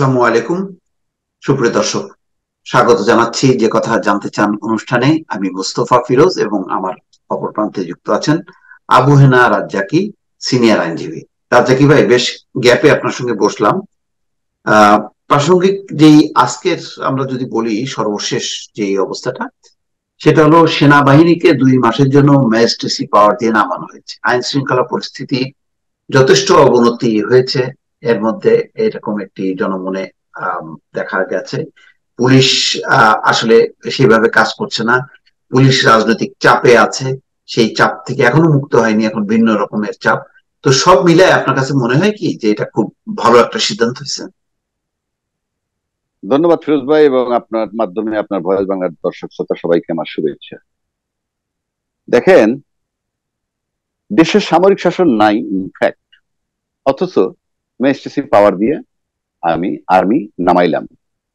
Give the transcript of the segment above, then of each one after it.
আসসালামু আলাইকুম, সুপ্রিয় দর্শক। স্বাগত জানাচ্ছি যে কথা জানতে চান অনুষ্ঠানে। আমি মুস্তফা ফিরোজ এবং আমার অপর প্রান্তে যুক্ত আছেন আবু হেনা রাজ্জাকি, সিনিয়র আইনজীবী। রাজ্জাকি ভাই, বেশ গ্যাপে আপনার সঙ্গে বসলাম। আহ প্রাসঙ্গিক যেই আজকের আমরা যদি বলি সর্বশেষ যেই অবস্থাটা, সেটা হলো সেনাবাহিনীকে 2 মাসের জন্য ম্যাজিস্ট্রেসি পাওয়ার দিয়ে নামানো হয়েছে। আইন শৃঙ্খলা পরিস্থিতি যথেষ্ট অবনতি হয়েছে এর মধ্যে, এরকম একটি জনমনে আম, দেখা গেছে। পুলিশ আসলে সেভাবে কাজ করছে না। পুলিশ রাজনৈতিক চাপে আছে, সেই চাপ থেকে এখনো মুক্ত হয়নি, এখন ভিন্ন রকমের চাপ। তো সব মিলায় আপনার কাছে মনে হয় কি যে এটা খুব ভালো একটা সিদ্ধান্ত হয়েছে? ধন্যবাদ ফিরোজ ভাই, এবং আপনার মাধ্যমে আপনার ভয়েস বাংলার দর্শক শ্রোতা সবাইকে আমার শুভেচ্ছা। দেখেন, দেশের সামরিক শাসন নাই ইনফ্যাক্ট, অথচ ম্যাজিস্ট্রেসি পাওয়ার দিয়ে আমি আর্মি নামাইলাম।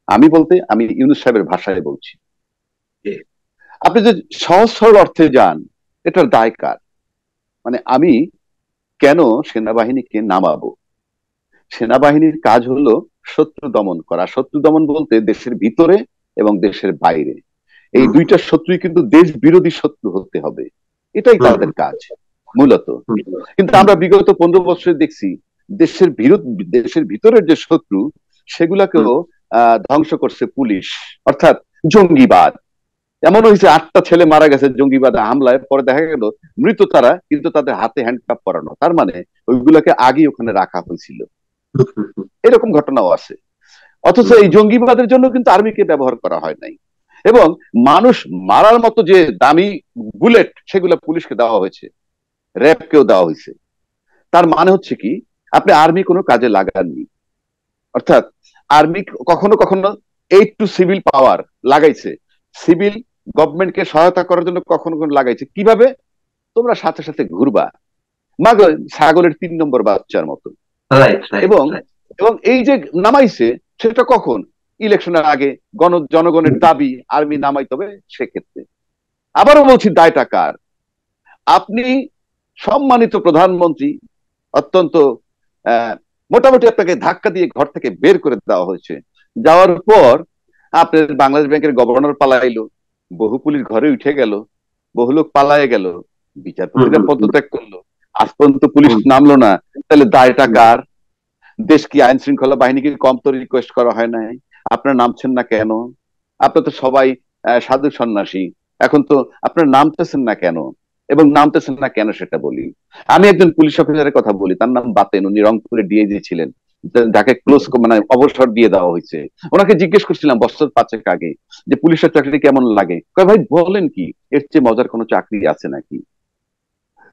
আমি বলতে আমি ইউনূস সাহেবের ভাষায় বলছি। আপনি যদি সহজ সরল অর্থে যান, এটার দায় কার? মানে আমি কেন সেনাবাহিনীকে নামাবো? সেনাবাহিনীর কাজ হলো শত্রু দমন করা। শত্রু দমন বলতে দেশের ভিতরে এবং দেশের বাইরে, এই হুম, দুইটা শত্রুই কিন্তু দেশ বিরোধী শত্রু হতে হবে। এটাই হুম, তাদের কাজ মূলত। হুম, কিন্তু হুম, আমরা বিগত 15 বছরে দেখছি দেশের ভিতরের যে শত্রু, হুম, সেগুলাকেও ধ্বংস করছে পুলিশ, অর্থাৎ জঙ্গিবাদ। এমন হয়েছে 8টা ছেলে মারা গেছে জঙ্গিবাদ হামলায়, পরে দেখা গেল মৃত তারা, কিন্তু তাদের হাতে হ্যান্ডকাপ পরানো, তার মানে ওইগুলাকে আগেই ওখানে রাখা হয়েছিল। হুম, হুম, এরকম ঘটনাও আছে। অথচ হুম, এই জঙ্গিবাদের জন্য কিন্তু আর্মিকে ব্যবহার করা হয় নাই। এবং মানুষ মারার মতো যে দামি বুলেট, সেগুলো পুলিশকে দেওয়া হয়েছে, র্যাবকেও দেওয়া হয়েছে। তার মানে হচ্ছে কি, আপনি আর্মি কোনো কাজে লাগাননি। অর্থাৎ আর্মি কখনো কখনো এইড টু সিভিল পাওয়ার লাগাইছে, সিভিল গভর্নমেন্টকে সহায়তা করার জন্য কখনো কখনো লাগাইছে। কিভাবে? তোমরা সাথে সাথে ঘুরবা, মাগো, ছাগলের 3 নম্বর বাচ্চার মতো। রাইট, রাইট, এবং রাইট। এবং এই যে নামাইছে, সেটা কখন? ইলেকশনের আগে জনগণের দাবি আর্মি নামাইতে হবে, সেক্ষেত্রে। আবারও বলছি, দায়টা কার? আপনি সম্মানিত প্রধানমন্ত্রী, অত্যন্ত আহ, মোটামুটি আপনাকে ধাক্কা দিয়ে ঘর থেকে বের করে দেওয়া হয়েছে। যাওয়ার পর আপনার বাংলাদেশ ব্যাংকের গভর্নর পালাইলো, বহু পুলিশ ঘরে উঠে গেল, বহু লোক পালায়ে গেল, হুম, বিচারপতিরা হুম, হুম, পদত্যাগ করলো, আজ পর্যন্ত পুলিশ হুম, নামলো না। তাহলে দায়টা হুম। কার? দেশ কি আইন শৃঙ্খলা বাহিনীকে কম তো রিকোয়েস্ট করা হয় নাই? আপনারা নামছেন না কেন? আপনার তো সবাই সাধু সন্ন্যাসী, এখন তো আপনারা নামতেছেন না কেন? এবং নামতেছেন না কেন সেটা বলি। আমি একজন পুলিশ অফিসারের কথা বলি, তার নাম বাতেন, উনি রংপুরে ডিআইজি ছিলেন, যাকে মানে অবসর দিয়ে দেওয়া হয়েছে। ওনাকে জিজ্ঞেস করছিলাম বছর 5 আগে যে পুলিশের চাকরি কেমন লাগে। কয়, ভাই বলেন কি, এর চেয়ে মজার কোনো চাকরি আছে নাকি?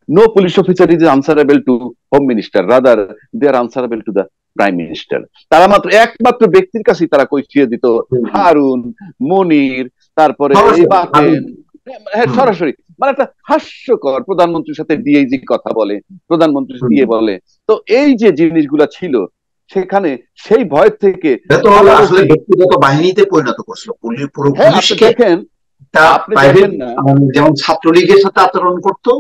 No police officer is answerable to home minister, rather they are answerable to the prime minister. তারা মাত্র একমাত্র ব্যক্তির কাছেই তারা কৈফিয়ত দিত, হুম, হুম। হারুন, মনির, তারপরে এই সরাসরি বাতেন। হ্যাঁ, হুম, সরাসরি। মানে একটা হাস্যকর, প্রধানমন্ত্রীর সাথে ডিআইজি কথা বলে, প্রধানমন্ত্রী হুম। দিয়ে বলে। তো এই যে জিনিসগুলা ছিল সেখানে, সেই ভয় থেকে এটা তো হলো আমরা আসলে বলছি। ব্যক্তিগত বাহিনীতে পরিণত করছিল পুলিশ, পুরো হ্যাঁ, আপনি পুলিশকে দেখেন, একটা আপনি প্রাইভেট, দেখেন না। যেমন ছাত্রলীগের সাথে আচরণ করতো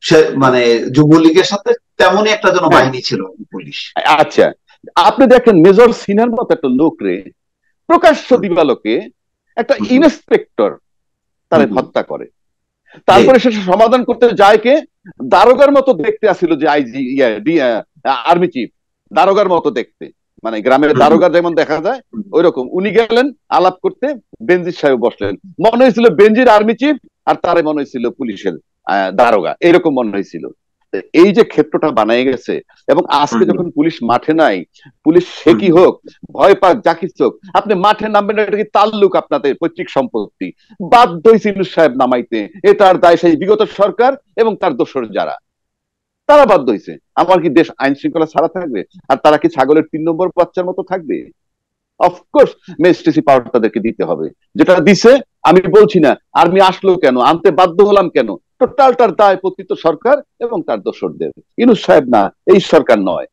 সে, হ্যাঁ, মানে যুবলীগের সাথে, তেমনই একটা যেন হ্যাঁ, বাহিনী ছিল পুলিশ। আচ্ছা, আপনি দেখেন মেজর সিনহার মতো একটা লোক রে প্রকাশ্য হুম, দিবালোকে একটা হুম, হুম, ইন্সপেক্টর তারে হুম, হত্যা করে। জি, তারপরে সে সমাধান করতে যায় কে? দারোগার মতো দেখতে আসছিল যে আইজি, আর্মি চিফ, দারোগার মতো দেখতে, মানে গ্রামের হুম, হুম, দারোগা যেমন দেখা যায় হুম, ওই রকম। উনি গেলেন আলাপ করতে, বেনজির সাহেব বসলেন, মনে হয়েছিল বেনজির আর্মি চিফ, আর তারে মনে হয়েছিল পুলিশের দারোগা, এরকম মনে হয়েছিল। এই যে ক্ষেত্রটা বানাই গেছে, এবং আজকে হুম, যখন পুলিশ মাঠে নাই, পুলিশ সে হুম, কি হোক, ভয় পাক যা কিছু হোক, আপনি মাঠে নামবেন না, এটা কি তাল্লুক আপনাদের পৈতৃক সম্পত্তি, বাধ্য হয়েছে ইউনূস সাহেব নামাইতে। এটার দায় সেই বিগত সরকার এবং তার দোসর যারা, তারা বাধ্য হয়েছে। আমার কি দেশ আইন শৃঙ্খলা ছাড়া থাকবে? আর তারা কি ছাগলের 3 নম্বর বাচ্চার মতো থাকবে? অফকোর্স ম্যাজিস্ট্রেসি পাওয়ার তাদেরকে দিতে হবে, যেটা দিছে। আমি বলছি না আর্মি আসলো কেন, আনতে বাধ্য হলাম কেন, টোটালটার দায় পতিত সরকার এবং তার দোসরদের, ইউনূস সাহেব না, এই সরকার নয়।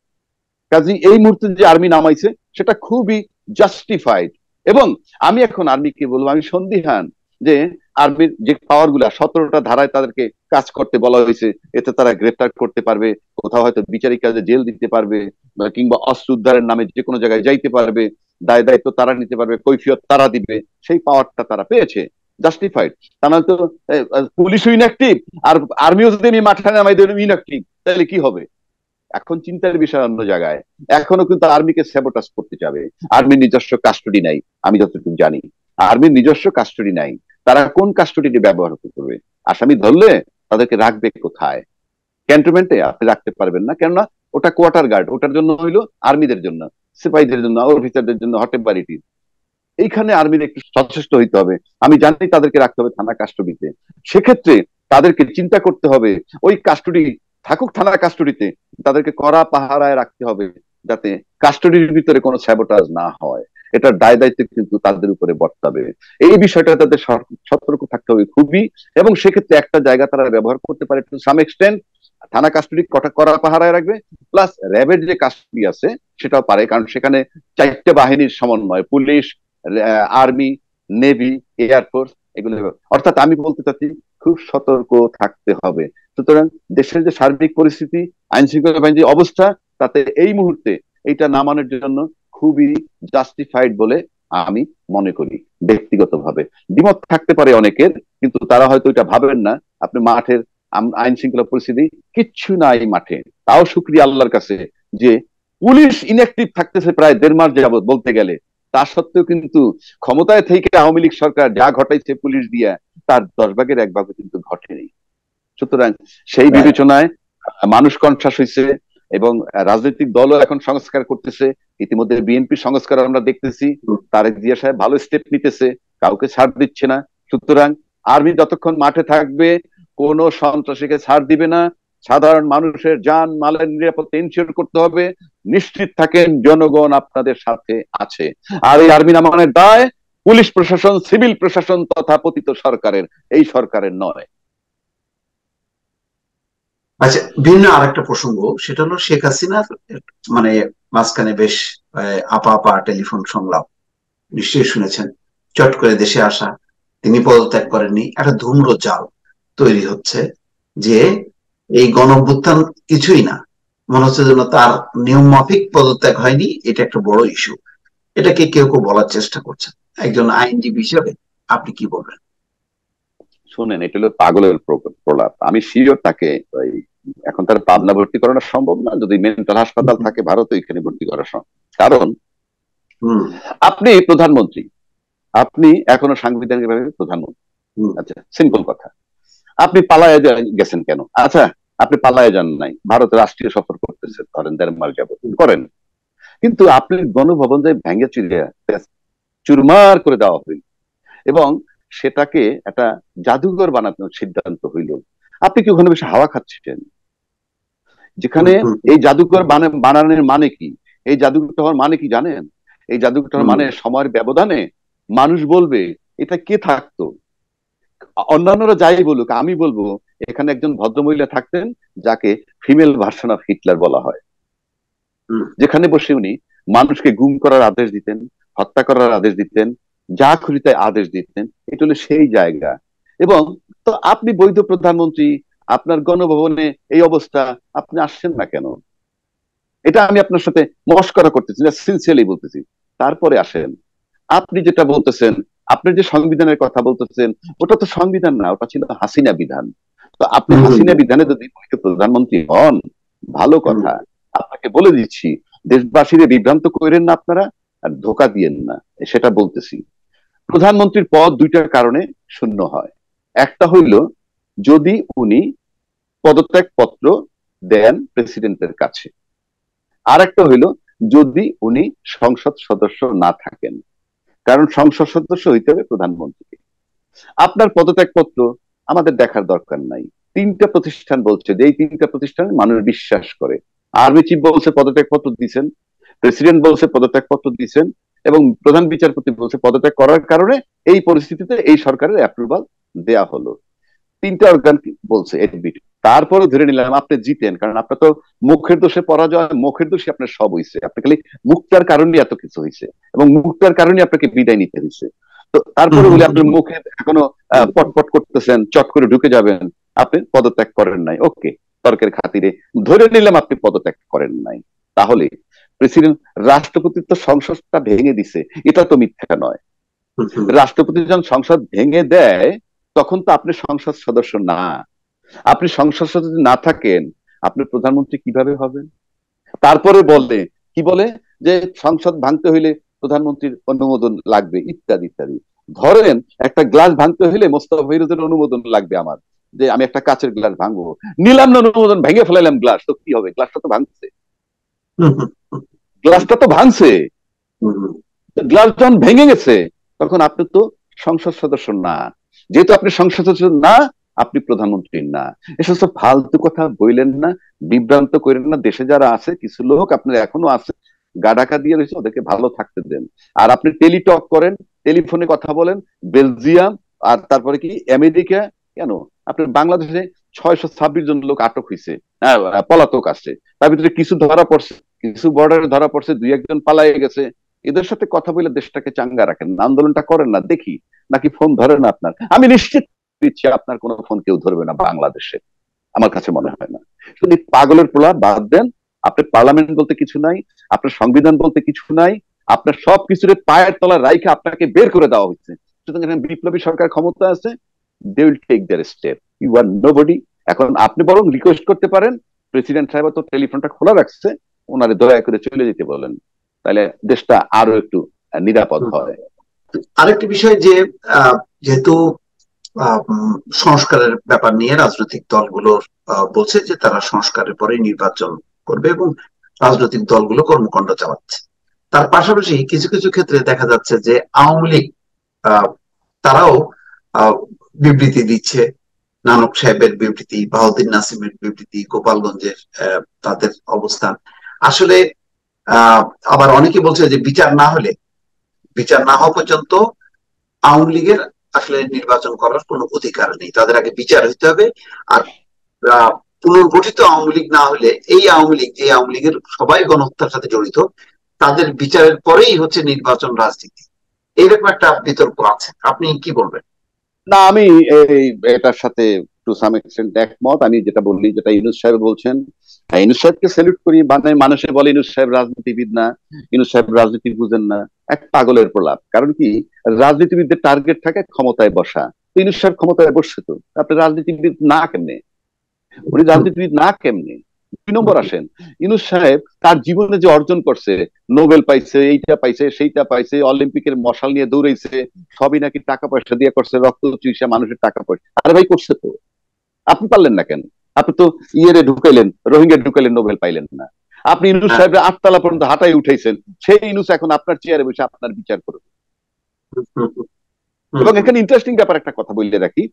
কাজেই এই মুহূর্তে যে আর্মি নামাইছে সেটা খুবই জাস্টিফাইড। এবং আমি এখন আর্মিকে বলবো, আমি সন্দিহান যে আর্মির যে পাওয়ার গুলা 17টা ধারায় তাদেরকে কাজ করতে বলা হয়েছে, এতে তারা গ্রেফতার করতে পারবে, কোথাও হয়তো বিচারিক কাজে জেল দিতে পারবে, কিংবা অস্ত্র উদ্ধারের নামে যে কোনো জায়গায় যাইতে পারবে, দায় দায়িত্ব তারা নিতে পারবে, কৈফিয়ত তারা দিবে, সেই পাওয়ারটা তারা পেয়েছে, জাস্টিফাইড। তা না তো পুলিশও ইনঅ্যাক্টিভ, আর আর্মিও যদি আমি মাঠে নামাই দেব ইনঅ্যাক্টিভ, তাহলে কি হবে? এখন চিন্তার বিষয় অন্য জায়গায়। এখনো কিন্তু আর্মিকে স্যাবোটাজ করতে যাবে। আর্মির নিজস্ব কাস্টডি নাই, আমি যতটুকু জানি আর্মির নিজস্ব কাস্টডি নাই। তারা কোন কাস্টডিটি ব্যবহার করবে? আসামি ধরলে তাদেরকে রাখবে কোথায়? ক্যান্টনমেন্টে আপনি রাখতে পারবেন না, কেননা ওটা কোয়ার্টার গার্ড, ওটার জন্য হইলো আর্মিদের জন্য, সিপাহীদের জন্য, অফিসারদের জন্য, হট বাড়িটি। এইখানে আর্মির একটু সচেষ্ট হইতে হবে। আমি জানি তাদেরকে রাখতে হবে থানা কাস্টডিতে, সেক্ষেত্রে তাদেরকে চিন্তা করতে হবে ওই কাস্টডি থাকুক থানা কাস্টডিতে, তাদেরকে কড়া পাহারায় রাখতে হবে যাতে কাস্টডির ভিতরে কোনো স্যাবোটাজ না হয়। এটার দায় দায়িত্ব কিন্তু তাদের উপরে বর্তাবে। এই বিষয়টা তাদের সতর্ক থাকতে হবে খুবই। এবং সেক্ষেত্রে একটা জায়গা তারা ব্যবহার করতে পারে টু সাম এক্সটেন্ট, থানা কাস্টডি কড়া পাহারায় রাখবে, প্লাস র্যাবের যে কাস্টডি আছে সেটাও পারে, কারণ সেখানে চারটে বাহিনীর সমন্বয়, পুলিশ, আর্মি, নেভি, এয়ারফোর্স, এগুলো। অর্থাৎ আমি বলতে চাচ্ছি খুব সতর্ক থাকতে হবে। সুতরাং দেশের যে সার্বিক পরিস্থিতি, আইন শৃঙ্খলা বাহিনীর যে অবস্থা, তাতে এই মুহূর্তে এইটা নামানোর জন্য খুবই জাস্টিফাইড বলে আমি মনে করি। ব্যক্তিগতভাবে দ্বিমত থাকতে পারে অনেকের, কিন্তু তারা হয়তো এটা ভাবেন না। আপনি মাঠের আইন শৃঙ্খলা পরিস্থিতি কিচ্ছু নাই মাঠে, তাও শুক্রিয়া আল্লাহর কাছে যে পুলিশ ইনঅ্যাক্টিভ থাকতেছে প্রায় 1.5 মাস যাবত বলতে গেলে। তা সত্ত্বেও কিন্তু ক্ষমতায় থেকে আওয়ামী লীগ সরকার যা ঘটাইছে পুলিশ দিয়া, তার 10 ভাগের 1 ভাগও কিন্তু ঘটেনি। সুতরাং সেই বিবেচনায় মানুষ কনসাস হয়েছে, এবং রাজনৈতিক দলও এখন সংস্কার করতেছে। ইতিমধ্যে বিএনপি সংস্কার আমরা দেখতেছি, তারেক জিয়া সাহেব ভালো স্টেপ নিতেছে, কাউকে ছাড় দিচ্ছে না। সুতরাং আর্মি যতক্ষণ মাঠে থাকবে কোন সন্ত্রাসীকে ছাড় দিবে না। সাধারণ মানুষের জান মালের নিরাপত্তা ইনশিওর করতে হবে। নিশ্চিত থাকেন জনগণ আপনাদের সাথে আছে। আর এই আর্মি নামানোর দায় পুলিশ প্রশাসন, সিভিল প্রশাসন তথা পতিত সরকারের, এই সরকারের নয়। আচ্ছা, ভিন্ন আরেকটা প্রসঙ্গ, সেটা হলো শেখ হাসিনার মানে মাঝখানে বেশ আপা আপা টেলিফোন সংলাপ নিশ্চয়ই শুনেছেন। চট করে দেশে আসা, তিনি পদত্যাগ করেননি, একটা ধূম্র জাল তৈরি হচ্ছে যে এই গণঅভ্যুত্থান কিছুই না, মনে হচ্ছে যেন তার নিয়ম মাফিক পদত্যাগ হয়নি, এটা একটা বড় ইস্যু। এটাকে কেউ কেউ বলার চেষ্টা করছেন। একজন আইনজীবী হিসেবে আপনি কি বলবেন? শুনেন, এটা হলো পাগলের প্রলাপ। আমি শিওর তাকে এখন তার পাবনা ভর্তি করানো সম্ভব না, যদি মেন্টাল হাসপাতাল থাকে ভারতে এখানে ভর্তি করা সম্ভব। কারণ আপনি প্রধানমন্ত্রী, আপনি এখনো সাংবিধানিক ভাবে প্রধানমন্ত্রী। আচ্ছা, সিম্পল কথা, আপনি পালায়ে গেছেন কেন? আচ্ছা, আপনি পালায়ে যান নাই, ভারত রাষ্ট্রীয় সফর করতেছে ধরেন 1.5 মাস যাবত করেন, কিন্তু আপনি গণভবন যে ভেঙে চুরমার করে দেওয়া হইল এবং সেটাকে একটা জাদুঘর বানানোর সিদ্ধান্ত হইল। আপনি কি ওখানে বেশি হাওয়া খাচ্ছেন? যেখানে এই জাদুঘর বানানোর মানে কি? এই জাদুঘরটা হওয়ার মানে কি জানেন? এই জাদুঘরটার মানে সময়ের ব্যবধানে মানুষ বলবে এটা কে থাকতো। অন্যান্যরা যাই বলুক, আমি বলবো এখানে একজন ভদ্রমহিলা থাকতেন যাকে ফিমেল ভার্সন অফ হিটলার বলা হয়, যেখানে বসে উনি মানুষকে গুম করার আদেশ দিতেন, হত্যা করার আদেশ দিতেন, যা খুশি তাই আদেশ দিতেন। এটা হলো সেই জায়গা। এবং তো আপনি বৈধ প্রধানমন্ত্রী, আপনার গণভবনে এই অবস্থা, আপনি আসছেন না কেন? এটা আমি আপনার সাথে মস্করা করতেছি না, সিনসিয়ারলি বলতেছি। তারপরে আসেন, আপনি যেটা বলতেছেন, আপনি যে সংবিধানের কথা বলতেছেন, ওটা তো সংবিধান না, ওটা ছিল হাসিনা বিধান। তো আপনি হাসিনা বিধানে যদি প্রধানমন্ত্রী হন, ভালো কথা। আপনাকে বলে দিচ্ছি, দেশবাসীরে বিভ্রান্ত করেন না আপনারা, আর ধোকা দিয়েন না, সেটা বলতেছি। প্রধানমন্ত্রীর পদ 2টার কারণে শূন্য হয়। একটা হইল যদি উনি পদত্যাগ পত্র দেন প্রেসিডেন্টের কাছে, আর একটা হইল যদি উনি সংসদ সদস্য না থাকেন। কারণ সংসদ সদস্য হইতে হবে প্রধানমন্ত্রীকে। আপনার পদত্যাগ পত্র আমাদের দেখার দরকার নাই। 3টা প্রতিষ্ঠান বলছে যে এই 3টা প্রতিষ্ঠানে মানুষ বিশ্বাস করে। আর্মি চিফ বলছে পদত্যাগ পত্র দিচ্ছেন, প্রেসিডেন্ট বলছে পদত্যাগ পত্র দিচ্ছেন, এবং প্রধান বিচারপতি বলছে পদত্যাগ করার কারণে এই পরিস্থিতিতে এই সরকারের অ্যাপ্রুভাল দেয়া হলো। 3টা অর্গান বলছে এডমিট। তারপরে ধরে নিলাম আপনি জিতেন, কারণ আপনার তো মুখের দোষে পরাজয়, মুখের দোষে আপনার সব হয়েছে, আপনি খালি মুখটার কারণে এত কিছু হয়েছে এবং মুখটার কারণে আপনাকে বিদায় নিতে হয়েছে। তো তারপরে বলি আপনার মুখে এখনো পটপট করতেছেন, চট করে ঢুকে যাবেন, আপনি পদত্যাগ করেন নাই। ওকে, তর্কের খাতিরে ধরে নিলাম আপনি পদত্যাগ করেন নাই। তাহলে প্রেসিডেন্ট, রাষ্ট্রপতি তো সংসদটা ভেঙে দিছে, এটা তো মিথ্যা নয়। রাষ্ট্রপতি যখন সংসদ ভেঙে দেয় তখন তো আপনি সংসদ সদস্য না। আপনি সংসদ সদস্য না থাকেন, আপনি প্রধানমন্ত্রী কিভাবে হবেন? তারপরে বলে কি বলে যে সংসদ ভাঙতে হইলে প্রধানমন্ত্রীর অনুমোদন লাগবে, ইত্যাদি ইত্যাদি। ধরেন একটা গ্লাস ভাঙতে হইলে মোস্তফা ফিরোজের অনুমোদন লাগবে আমার, যে আমি একটা কাচের গ্লাস ভাঙবো, নিলাম না অনুমোদন, ভেঙে ফেলাইলাম গ্লাস, তো কি হবে? গ্লাসটা তো ভাঙছে, গ্লাসটা তো ভাঙছে। গ্লাস যখন ভেঙে গেছে তখন আপনি তো সংসদ সদস্য না। যেহেতু আপনি সংসদ সদস্য না, আপনি প্রধানমন্ত্রী না। এসব সব ফালতু কথা বইলেন না, বিভ্রান্ত করেন না। দেশে যারা আছে, কিছু লোক আপনার এখনো আছে, গা ঢাকা দিয়ে রয়েছে, ওদেরকে ভালো থাকতে দেন। আর আপনি টেলিটক করেন, টেলিফোনে কথা বলেন, বেলজিয়াম আর তারপরে কি আমেরিকা, কেন আপনার বাংলাদেশে 626 জন লোক আটক হয়েছে, পলাতক আছে। তার ভিতরে কিছু ধরা পড়ছে, কিছু বর্ডারে ধরা পড়ছে, দুই একজন পালায়ে গেছে। এদের সাথে কথা বলে দেশটাকে চাঙ্গা রাখেন, আন্দোলনটা করেন না দেখি। নাকি ফোন ধরে না আপনার? আমি নিশ্চিত দিচ্ছি আপনার কোনো ফোন কেউ ধরবে না বাংলাদেশে, আমার কাছে মনে হয় না। শুধু পাগলের পোলা বাদ দেন। আপনার পার্লামেন্ট বলতে কিছু নাই, আপনার সংবিধান বলতে কিছু নাই, আপনার সবকিছুর পায়ের তলায় রাইখে আপনাকে বের করে দেওয়া হচ্ছে। সুতরাং বিপ্লবী সরকার ক্ষমতা আছে, they will take their step, you are nobody. এখন আপনি বরং রিকোয়েস্ট করতে পারেন, প্রেসিডেন্ট সাহেব তো টেলিফোনটা খোলা রাখছে, ওনারে দয়া করে চলে যেতে বলেন, তাহলে দেশটা আরো একটু নিরাপদ হয়। আরেকটি বিষয় যে যেহেতু সংস্কারের ব্যাপার নিয়ে রাজনৈতিক দলগুলোর বলছে যে তারা সংস্কারের পরে নির্বাচন করবে এবং রাজনৈতিক দলগুলো কর্মকাণ্ড চালাচ্ছে, তার পাশাপাশি কিছু কিছু ক্ষেত্রে দেখা যাচ্ছে যে আওয়ামী লীগ তারাও বিবৃতি দিচ্ছে। নানক সাহেবের বিবৃতি, বাহাউদ্দিন নাসিমের বিবৃতি, গোপালগঞ্জের তাদের অবস্থান আসলে আবার অনেকে বলছে যে বিচার না হওয়া পর্যন্ত আওয়ামী লীগের আসলে নির্বাচন করার কোনো অধিকার নেই, তাদের আগে বিচার হইতে হবে। আর পুনর্গঠিত আওয়ামী লীগ না হলে এই আওয়ামী লীগ, যে আওয়ামী লীগের সবাই গণহত্যার সাথে জড়িত, তাদের বিচারের পরেই হচ্ছে নির্বাচন রাজনীতি, এইরকম একটা বিতর্ক আছে। আপনি কি বলবেন? না, আমি এই এটার সাথে টু সাম এক্সটেন্ট একমত। আমি যেটা বললি, যেটা ইউনূস সাহেব বলছেন, হ্যাঁ, ইউনূস সাহেবকে স্যালুট করি। মানে মানুষে বলে ইউনূস সাহেব রাজনীতিবিদ না, ইউনূস সাহেব রাজনীতি বুঝেন না, এক পাগলের প্রলাপ। কারণ কি, রাজনীতিবিদদের টার্গেট থাকে ক্ষমতায় বসা। ইউনূস সাহেব ক্ষমতায় বসছে, তো আপনি রাজনীতিবিদ না কেমনে? উনি রাজনীতিবিদ না কেমনে? 2 নম্বর আসেন, ইউনূস সাহেব তার জীবনে যে অর্জন করছে, নোবেল পাইছে, এইটা পাইছে, সেইটা পাইছে, অলিম্পিকের মশাল নিয়ে দৌড়াইছে, সবই নাকি টাকা পয়সা দিয়ে করছে, রক্ত চুইসা মানুষের টাকা পয়সা। আরে ভাই, করছে তো, আপনি পারলেন না কেন? আপনি তো ইয়েরে ঢুকাইলেন, রোহিঙ্গা ঢুকাইলেন, নোবেল পাইলেন না। আপনি ইউনূস সাহেবের 8 তলা পর্যন্ত হাঁটাই উঠাইছেন, সেই ইউনূস এখন আপনার চেয়ারে বসে আপনার বিচার করবে। এবং এখানে ইন্টারেস্টিং ব্যাপার একটা কথা বললে রাখি,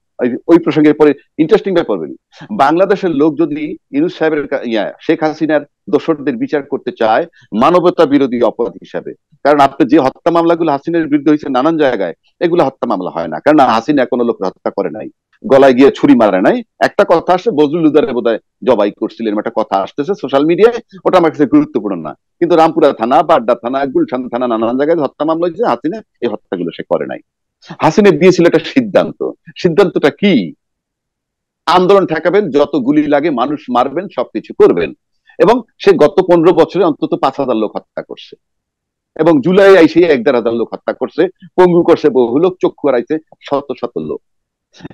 ওই প্রসঙ্গের পরে ইন্টারেস্টিং ব্যাপার বলি। বাংলাদেশের লোক যদি ইউনূস সাহেবের শেখ হাসিনার দোসরদের বিচার করতে চায় মানবতা বিরোধী অপরাধ হিসাবে, কারণ আপনি যে হত্যা মামলাগুলো হাসিনার বিরুদ্ধে হয়েছে নানান জায়গায়, এগুলো হত্যা মামলা হয় না, কারণ হাসিনা কোনো লোক হত্যা করে নাই, গলায় গিয়ে ছুরি মারে নাই। একটা কথা আসে, বজলুল উদারে বোধহয় জবাই করছিলেন, একটা কথা আসতেছে সোশ্যাল মিডিয়ায়, ওটা আমার কাছে গুরুত্বপূর্ণ না। কিন্তু রামপুরা থানা, বাড্ডা থানা, গুলশান থানা, নানান জায়গায় হত্যা মামলা হয়েছে, হাসিনা এই হত্যাগুলো সে করে নাই। হাসিনা দিয়েছিল একটা সিদ্ধান্ত, সিদ্ধান্তটা কি? আন্দোলন ঠেকাবেন, যত গুলি লাগে মানুষ মারবেন, সবকিছু করবেন। এবং সে গত 15 বছরে অন্তত 5,000 লোক হত্যা করছে, এবং জুলাই আইসে 1,500 লোক হত্যা করছে, পঙ্গু করছে বহু লোক, চক্ষু হারাইছে শত শত লোক।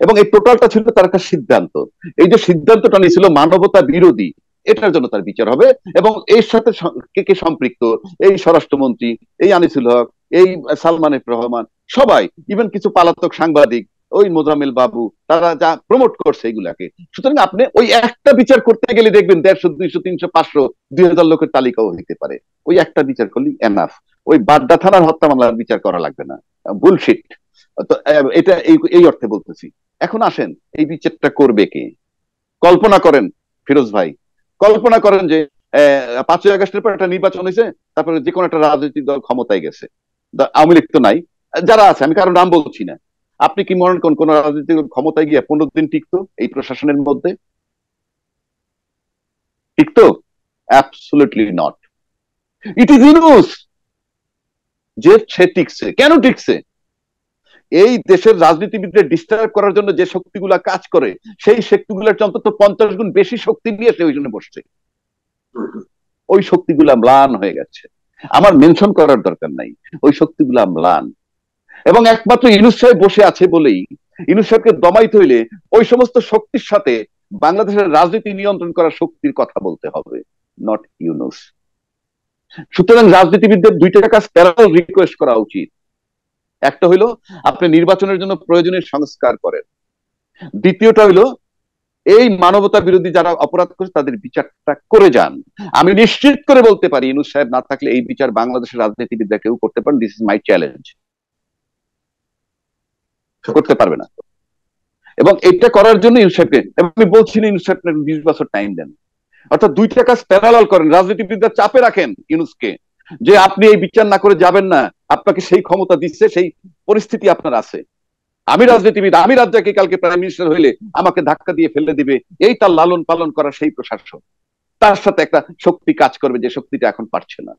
এবং এই টোটালটা ছিল তার একটা সিদ্ধান্ত। এই যে সিদ্ধান্তটা নিয়েছিল মানবতা বিরোধী, এটার জন্য তার বিচার হবে। এবং এর সাথে কে কে সম্পৃক্ত, এই স্বরাষ্ট্রমন্ত্রী, এই আনিসুল হক, এই সালমান এফ রহমান, সবাই, ইভেন কিছু পালাতক সাংবাদিক, ওই মোজামিল বাবু, তারা যা প্রমোট করছে এগুলাকে। সুতরাং আপনি ওই একটা বিচার করতে গেলে দেখবেন 150, 200, 300, 500, 2,000 লোকের তালিকাও হইতে পারে। ওই একটা বিচার করলেই এনাফ। ওই বাড্ডা থানার হত্যা মামলার বিচার করা লাগবে না, বুলশিট। তো এটা এই অর্থে বলতেছি। এখন আসেন, এই বিচারটা করবে কে? কল্পনা করেন ফিরোজ ভাই, কল্পনা করেন যে 5ই আগস্টের পর একটা নির্বাচন হয়েছে, তারপরে যে কোনো একটা রাজনৈতিক দল ক্ষমতায় গেছে, আওয়ামী লীগ তো নাই, যারা আছে, আমি কারো নাম বলছি না। আপনি কি মনে করেন কোন রাজনৈতিক দল ক্ষমতায় গিয়ে 15 দিন টিকতো এই প্রশাসনের মধ্যে? টিকতো? Absolutely not. It is Yunus যে সে টিকছে। কেন টিকছে? এই দেশের রাজনীতিবিদদের ডিস্টার্ব করার জন্য যে শক্তিগুলা কাজ করে, সেই শক্তিগুলোর অন্তত 50 গুণ বেশি শক্তি নিয়ে সে ওই জন্য বসছে। ওই শক্তিগুলা ম্লান হয়ে গেছে। আমার মেনশন করার দরকার নাই, ওই শক্তিগুলা ম্লান। এবং একমাত্র ইউনূস সাহেব বসে আছে বলেই, ইউনূস সাহেবকে দমাইতে হইলে ওই সমস্ত শক্তির সাথে বাংলাদেশের রাজনীতি নিয়ন্ত্রণ করার শক্তির কথা বলতে হবে, নট ইউনূস। সুতরাং রাজনীতিবিদদের দুইটা কাজ প্যারালাল রিকোয়েস্ট করা উচিত। একটা হইলো আপনি নির্বাচনের জন্য প্রয়োজনীয় সংস্কার করেন, দ্বিতীয়টা হইলো এই মানবতা বিরোধী যারা অপরাধ করে তাদের বিচারটা করে যান। আমি নিশ্চিত করে বলতে পারি ইউনূস সাহেব না থাকলে এই বিচার বাংলাদেশের রাজনীতিবিদরা কেউ করতে পারেন। This is my challenge. করতে পারবে না। এবং এটা করার জন্য ইউনূস সাহেবকে, আমি বলছি না ইউনূস সাহেব 20 বছর টাইম দেন, অর্থাৎ দুইটা কাজ প্যারালাল করেন। রাজনীতিবিদরা চাপে রাখেন ইউনূসকে যে আপনি এই বিচার না করে যাবেন না, আপনাকে সেই ক্ষমতা দিচ্ছে, সেই পরিস্থিতি আপনার আছে। আমি রাজনীতিবিদ, আমি রাজ্জাকে কালকে প্রাইম মিনিস্টার হইলে আমাকে ধাক্কা দিয়ে ফেলে দিবে, এই তার লালন পালন করা সেই প্রশাসন, তার সাথে একটা শক্তি কাজ করবে যে শক্তিটা এখন পারছে না।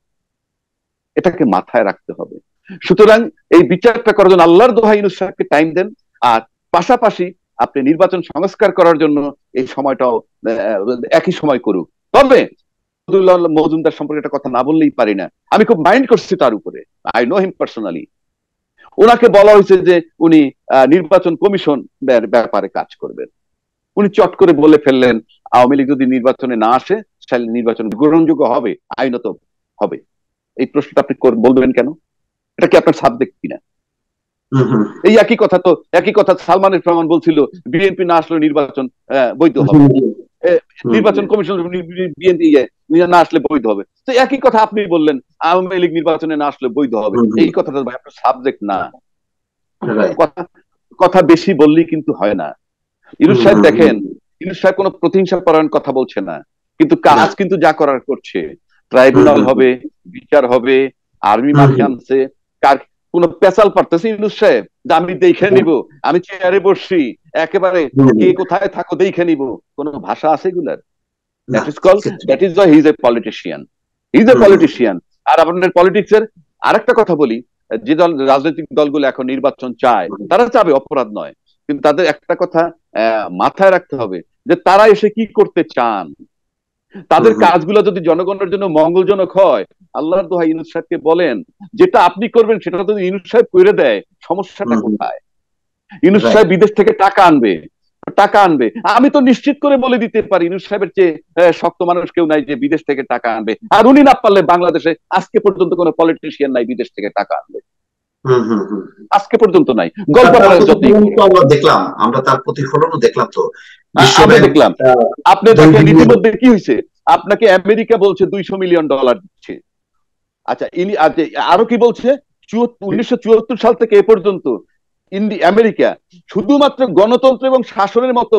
এটাকে মাথায় রাখতে হবে। সুতরাং এই বিচারটা করার জন্য আল্লাহর দোহাই ইউনূস সাহেবকে টাইম দেন। আর পাশাপাশি আপনি নির্বাচন সংস্কার করার জন্য এই সময়টাও একই সময় করুক। তবে মজুমদার সম্পর্কে একটা কথা না বললেই পারি না, আমি খুব মাইন্ড করছি তার উপরে, আই নো হিম পার্সোনালি। ওনাকে বলা হয়েছে যে উনি নির্বাচন কমিশন ব্যাপারে কাজ করবেন। উনি চট করে বলে ফেললেন আওয়ামী লীগ যদি নির্বাচনে না আসে তাহলে নির্বাচন গ্রহণযোগ্য হবে, আইনত হবে। এই প্রশ্নটা আপনি বলবেন কেন? এটা কি আপনার সাবজেক্ট কিনা? এই একই কথা তো, একই কথা সালমানের রহমান বলছিল বিএনপি না আসলে নির্বাচন বৈধ হবে, নির্বাচন কমিশন বিএনপি না আসলে বৈধ হবে। তো একই কথা আপনি বললেন আওয়ামী লীগ নির্বাচনে না আসলে বৈধ হবে। এই কথাটা ভাই আপনার সাবজেক্ট না। কথা বেশি বললেই কিন্তু হয় না। ইউনূস সাহেব দেখেন, ইউনূস সাহেব কোনো প্রতিহিংসা পরায়ণ কথা বলছে না, কিন্তু কাজ কিন্তু যা করার করছে। ট্রাইব্যুনাল হবে, বিচার হবে, আর্মি মাঠে আনছে, কোন পেশাল পারতেছে ইউনূস সাহেব যে আমি দেখে নিব, আমি চেয়ারে বসছি একেবারে কে কোথায় থাকো দেখে নিব, কোন ভাষা আছে এগুলার? That is call, that is why he is a politician, he is a politician. আর আপনাদের পলিটিক্স এর আরেকটা কথা বলি, যে দল রাজনৈতিক দলগুলো এখন নির্বাচন চায় তারা চাবে, অপরাধ নয়, কিন্তু তাদের একটা কথা মাথায় রাখতে হবে যে তারা এসে কি করতে চান। তাদের কাজগুলো যদি জনগণের জন্য মঙ্গলজনক হয়, আল্লাহর দোহাই ইউনূস সাহেবকে বলেন যেটা আপনি করবেন সেটা যদি ইউনূস সাহেব করে দেয়, সমস্যাটা কোথায়? ইউনূস সাহেব বিদেশ থেকে টাকা আনবে, টাকা আনবে। আমি তো নিশ্চিত করে বলে দিতে পারি ইউনূস সাহেবের চেয়ে শক্ত মানুষ কেউ নাই যে বিদেশ থেকে টাকা আনবে। আর উনি না পারলে বাংলাদেশে আজকে পর্যন্ত কোনো পলিটিশিয়ান নাই বিদেশ থেকে টাকা আনবে, আজকে পর্যন্ত নাই। গল্প আমরা দেখলাম, আমরা তার প্রতিফলনও দেখলাম। তো আমরা দেখলাম, আপনি দেখেন ইতিমধ্যে কি হয়েছে, আপনাকে আমেরিকা বলছে $200 মিলিয়ন দিচ্ছে। আচ্ছা, ইনি আরো কি বলছে, 1974 সাল থেকে এ পর্যন্ত আমেরিকা শুধুমাত্র গণতন্ত্র এবং শাসনের মতো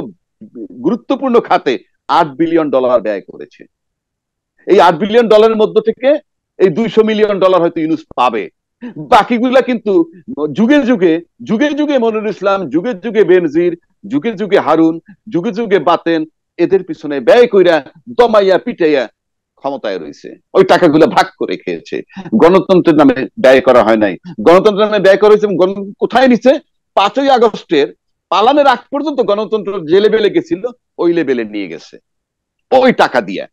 গুরুত্বপূর্ণ খাতে $8 বিলিয়ন ব্যয় করেছে। এই $8 বিলিয়ন মধ্য থেকে এই $200 মিলিয়ন হয়তো ইউনূস পাবে, বাকিগুলা কিন্তু যুগে যুগে যুগে যুগে মনিরুল ইসলাম, যুগে যুগে বেনজির, যুগে যুগে হারুন, যুগে যুগে বাতেন, এদের পিছনে ব্যয় কইরা দমাইয়া পিটাইয়া ক্ষমতায় রয়েছে, ওই টাকাগুলো ভাগ করে খেয়েছে। গণতন্ত্রের নামে ব্যয় করা হয় নাই, গণতন্ত্রের নামে ব্যয় করা হয়েছে। কোথায় নিচ্ছে? 5ই আগস্টের পালানের আগ পর্যন্ত গণতন্ত্র যে লেভেলে গেছিল ওই লেভেলে নিয়ে গেছে ওই টাকা দিয়ে।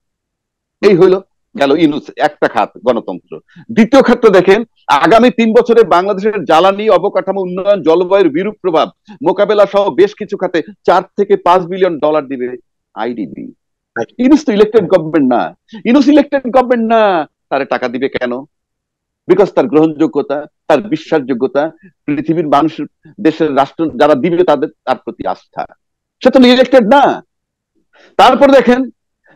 এই হইলো গেল ইউনূস একটা খাত, গণতন্ত্র। দ্বিতীয় খাতটা দেখেন, আগামী 3 বছরে বাংলাদেশের জ্বালানি, অবকাঠামো উন্নয়ন, জলবায়ুর বিরূপ প্রভাব মোকাবেলা সহ বেশ কিছু খাতে $4 থেকে $5 বিলিয়ন দিবে আইডিবি। ইউনূস তো ইলেক্টেড গভর্নমেন্ট না, ইউনূস ইলেক্টেড গভর্নমেন্ট না, তারে টাকা দিবে কেন? বিকজ তার গ্রহণযোগ্যতা, তার বিশ্বাসযোগ্যতা, পৃথিবীর মানুষ, দেশের রাষ্ট্র যারা দিবে তাদের তার প্রতি আস্থা, সে তো ইলেক্টেড না। তারপর দেখেন,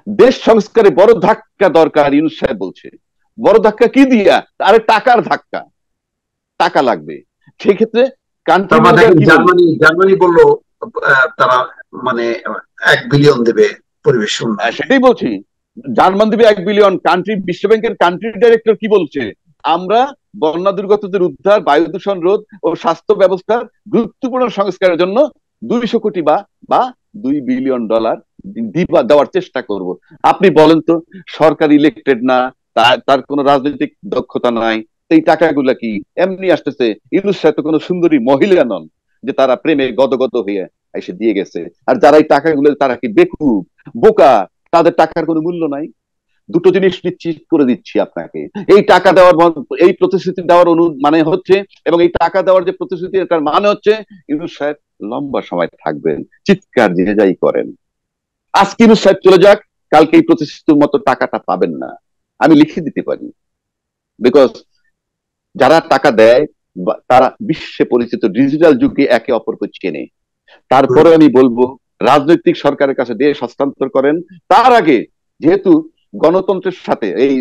দেশ সংস্কারে বড় ধাক্কা দরকার, ইউনূস সাহেব বলছে। বড় ধাক্কা কি দিয়া? আরে টাকার ধাক্কা, টাকা লাগবে। সেই ক্ষেত্রে জার্মানি বললো তারা মানে 1 বিলিয়ন দেবে পরিবেশ উন্নয়ন। সেটাই বলছি, জার্মান দিবে 1 বিলিয়ন। কান্ট্রি, বিশ্বব্যাংকের কান্ট্রি ডাইরেক্টর কি বলছে? আমরা বন্যা দুর্গতদের উদ্ধার, বায়ু দূষণ রোধ ও স্বাস্থ্য ব্যবস্থার গুরুত্বপূর্ণ সংস্কারের জন্য 200 কোটি বা $2 বিলিয়ন দেওয়ার চেষ্টা করব। আপনি বলেন তো, সরকার ইলেক্টেড না, তার কোনো রাজনৈতিক দক্ষতা নাই, এই টাকাগুলা কি এমনি আসতেছে? ইউনূস সাহেব তো কোনো সুন্দরী মহিলা নন যে তারা প্রেমে গদগদ হয়ে এসে দিয়ে গেছে। আর যারা এই টাকাগুলো, তারা কি বেকুব, বোকা, তাদের টাকার কোনো মূল্য নাই? দুটো জিনিস নিশ্চিত করে দিচ্ছি আপনাকে। এই টাকা দেওয়ার এই প্রতিশ্রুতি দেওয়ার মানে হচ্ছে, এবং এই টাকা দেওয়ার যে প্রতিশ্রুতি, এটার মানে হচ্ছে ইউনূস সাহেব লম্বা সময় থাকবেন, চিৎকার যে যাই করেন। আজকে ইউনূস সাহেব চলে যাক, কালকে এই প্রতিশ্রুতির মতো টাকাটা পাবেন না, আমি লিখে দিতে পারি। বিকজ যারা টাকা দেয় তারা বিশ্বে পরিচিত, ডিজিটাল যুগে একে অপরকে চেনে। তারপরে আমি বলবো রাজনৈতিক সরকারের কাছে দেশ হস্তান্তর করেন। তার আগে যেহেতু গণতন্ত্রের সাথে এই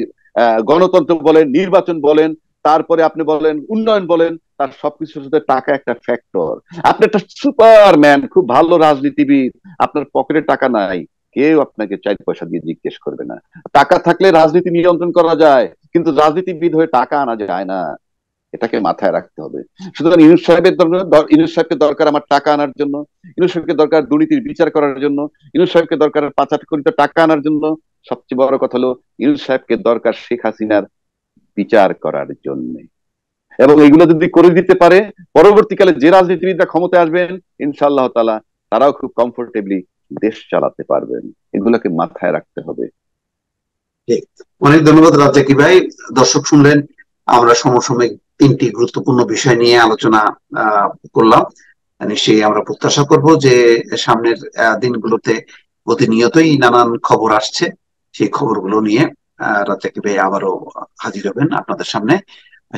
গণতন্ত্র বলেন, নির্বাচন বলেন, তারপরে আপনি বলেন উন্নয়ন বলেন, তার সবকিছুর সাথে টাকা একটা ফ্যাক্টর। আপনি একটা সুপারম্যান, খুব ভালো রাজনীতিবিদ, আপনার পকেটে টাকা নাই, কেউ আপনাকে 4 পয়সা দিয়ে জিজ্ঞেস করবে না। টাকা থাকলে রাজনীতি নিয়ন্ত্রণ করা যায়, কিন্তু রাজনীতিবিদ হয়ে টাকা আনা যায় না, এটাকে মাথায় রাখতে হবে। সুতরাং ইউনূস সাহেবকে দরকার আমার টাকা আনার জন্য, ইউনূস সাহেবকে দরকার দুর্নীতির বিচার করার জন্য, ইউনূস সাহেবকে দরকার পাচারকৃত টাকা আনার জন্য, সবচেয়ে বড় কথা হলো ইউনূস সাহেবকে দরকার শেখ হাসিনার বিচার করার জন্য। এবং এগুলো যদি করে দিতে পারে, পরবর্তীকালে যে রাজনীতিবিদরা ক্ষমতায় আসবেন ইনশাআল্লাহ তাআলা তারাও খুব কমফোর্টেবলি দেশ চালাতে পারবেন। এগুলোকে মাথায় রাখতে হবে। অনেক ধন্যবাদ রাজ্জাকি ভাই। দর্শক শুনলেন, আমরা সমসাময়িক 3টি গুরুত্বপূর্ণ বিষয় নিয়ে আলোচনা করলাম। নিশ্চয়ই আমরা প্রত্যাশা করব যে সামনের দিনগুলোতে প্রতিনিয়তই নানান খবর আসছে, সেই খবরগুলো নিয়ে রাজ্জাকি ভাই আবারও হাজির হবেন আপনাদের সামনে।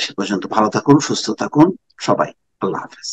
সে পর্যন্ত ভালো থাকুন, সুস্থ থাকুন সবাই। আল্লাহ হাফেজ।